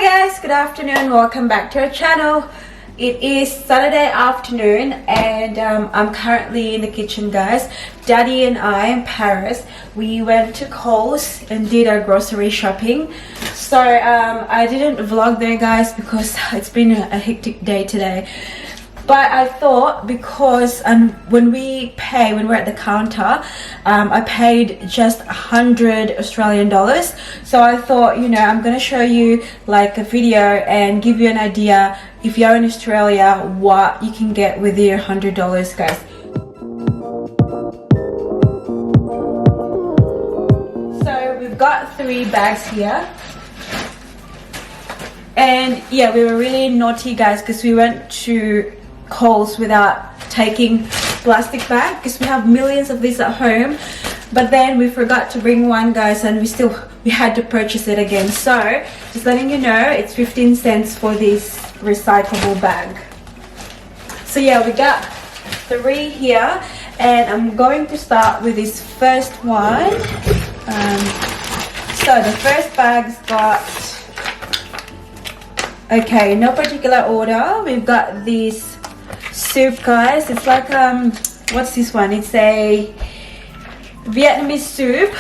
guys, good afternoon, welcome back to our channel. It is Saturday afternoon and I'm currently in the kitchen, guys. Daddy and I in Paris, we went to Coles and did our grocery shopping. So I didn't vlog there, guys, because it's been a hectic day today. But I thought, because when we're at the counter, I paid just 100 Australian dollars. So I thought, you know, I'm gonna show you like a video and give you an idea, if you're in Australia, what you can get with your $100, guys. So we've got 3 bags here. And yeah, we were really naughty, guys, because we went to Coles without taking plastic bag, because we have millions of these at home, but then we forgot to bring one, guys, and we had to purchase it again. So just letting you know, it's 15 cents for this recyclable bag. So yeah, we got 3 here, and I'm going to start with this first one. So the first bag's got, okay, no particular order, we've got this soup, guys. It's like what's this one? It's a Vietnamese soup.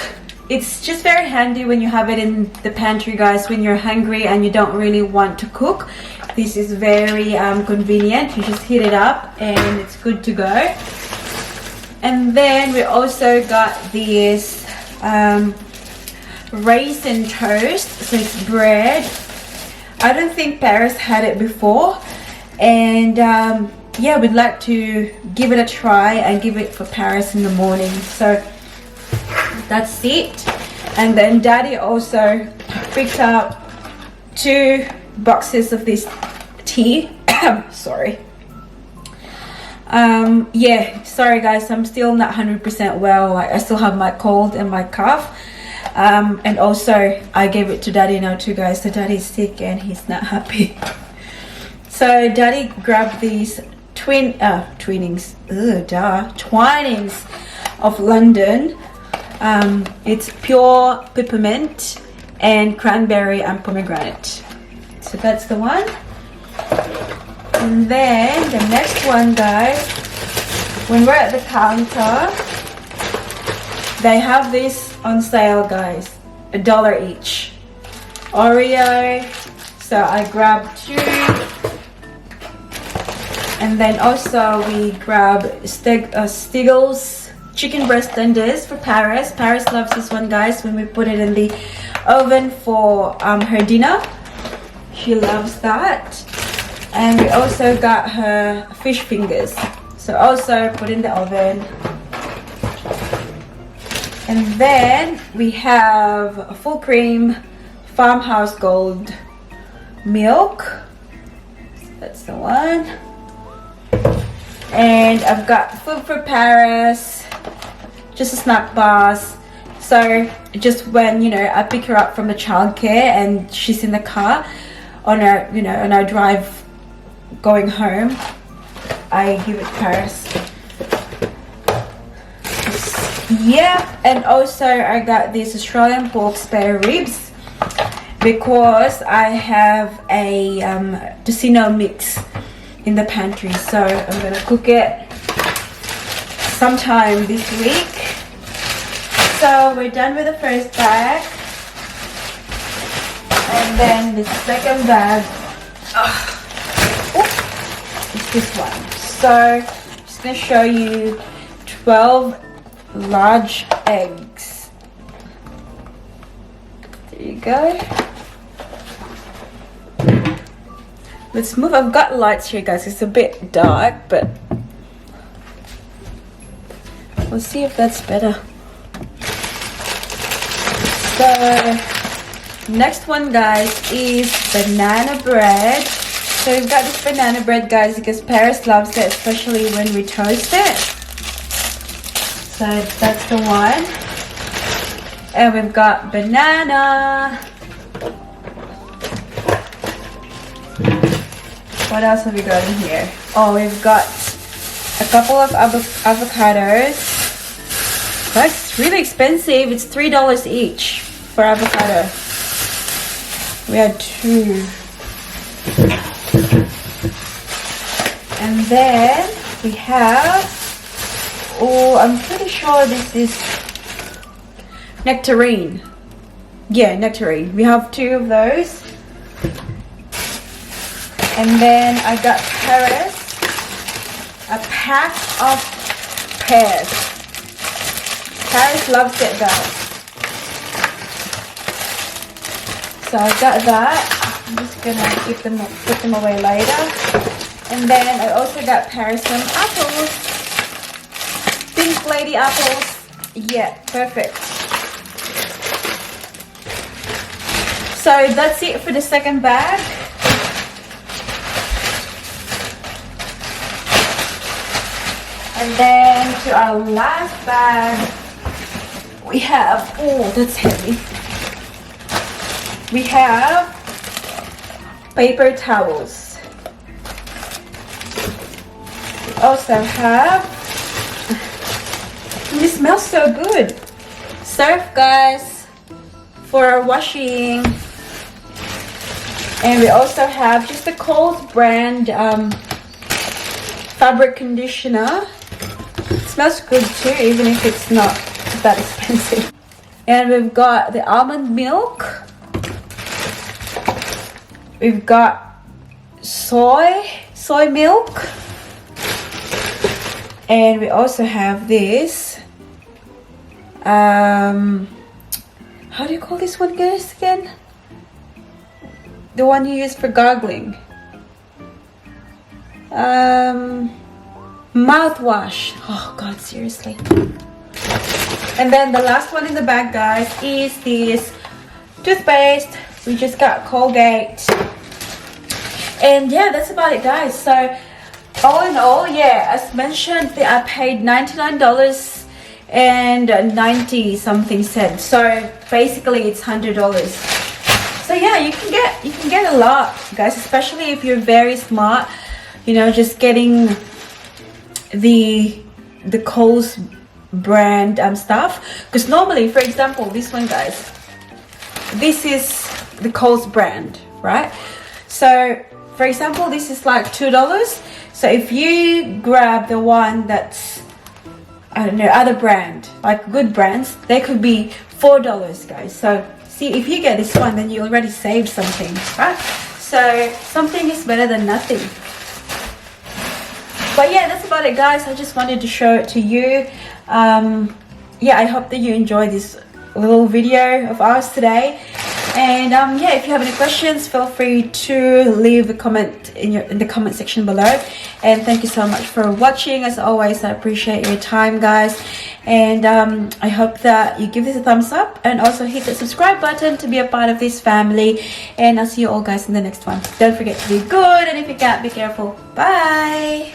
It's just very handy when you have it in the pantry, guys, when you're hungry and you don't really want to cook. This is very convenient. You just heat it up and it's good to go. And then we also got this raisin toast. So it's bread. I don't think Paris had it before, and yeah, we'd like to give it a try and give it for Paris in the morning. So that's it. And then Daddy also picked up 2 boxes of this tea. Sorry. Yeah, sorry guys, I'm still not 100% well. I still have my cold and my cough. And also I gave it to Daddy now too, guys. So Daddy's sick and he's not happy. So Daddy grabbed these Twinings of London. It's pure peppermint and cranberry and pomegranate. So that's the one. And then the next one, guys, when we're at the counter, they have this on sale, guys, $1 each. Oreo. So I grabbed 2. And then also we grab Stiggles chicken breast tenders for Paris. Paris loves this one, guys, when we put it in the oven for her dinner. She loves that. And we also got her fish fingers. So also put in the oven. And then we have a full cream Farmhouse Gold milk. That's the one. And I've got food for Paris, just a snack bars. So just when, you know, I pick her up from the childcare and she's in the car on our, you know, on our drive going home, I give it to Paris. Yeah, and also I got these Australian pork spare ribs because I have a tocino mix in the pantry, so I'm gonna cook it sometime this week. So we're done with the first bag, and then the second bag is this one. So I'm just gonna show you 12 large eggs. There you go. Let's move. I've got lights here, guys. It's a bit dark, but we'll see if that's better. So next one, guys, is banana bread. So we've got this banana bread, guys, because Paris loves it, especially when we toast it. So that's the one. And we've got banana. What else have we got in here? Oh, we've got a couple of avocados. Guys, it's really expensive. It's $3 each for avocado. We had 2. And then we have, oh, I'm pretty sure this is nectarine. Yeah, nectarine. We have 2 of those. And then I got Paris, a pack of pears. Paris loves it, guys. So I got that. I'm just gonna put them away later. And then I also got Paris some apples. Pink lady apples. Yeah, perfect. So that's it for the second bag. And then to our last bag, we have, oh, that's heavy. We have paper towels. We also have, this smells so good, surf guys for washing. And we also have just the Coles brand fabric conditioner. It smells good too, even if it's not that expensive. And we've got the almond milk. We've got soy milk. And we also have this. How do you call this one, guys, again? The one you use for gargling. Mouthwash. Oh God, seriously. And then the last one in the bag, guys, is this toothpaste. We just got Colgate. And yeah, that's about it, guys. So all in all, yeah, as mentioned, I paid $99 and 90 something cents. So basically it's $100. So yeah, you can get a lot, guys, especially if you're very smart, you know, just getting the Coles brand stuff. Because normally, for example, this one, guys, this is the Coles brand, right? So for example, this is like $2. So if you grab the one that's, I don't know, other brand, like good brands, they could be $4, guys. So see, if you get this one, then you already saved something, right? So something is better than nothing. But yeah, that's about it, guys. I just wanted to show it to you. Yeah, I hope that you enjoyed this little video of ours today. And yeah, if you have any questions, feel free to leave a comment in the comment section below. And thank you so much for watching. As always, I appreciate your time, guys. And I hope that you give this a thumbs up and also hit the subscribe button to be a part of this family. And I'll see you all, guys, in the next one. Don't forget to be good, and if you can't, be careful. Bye.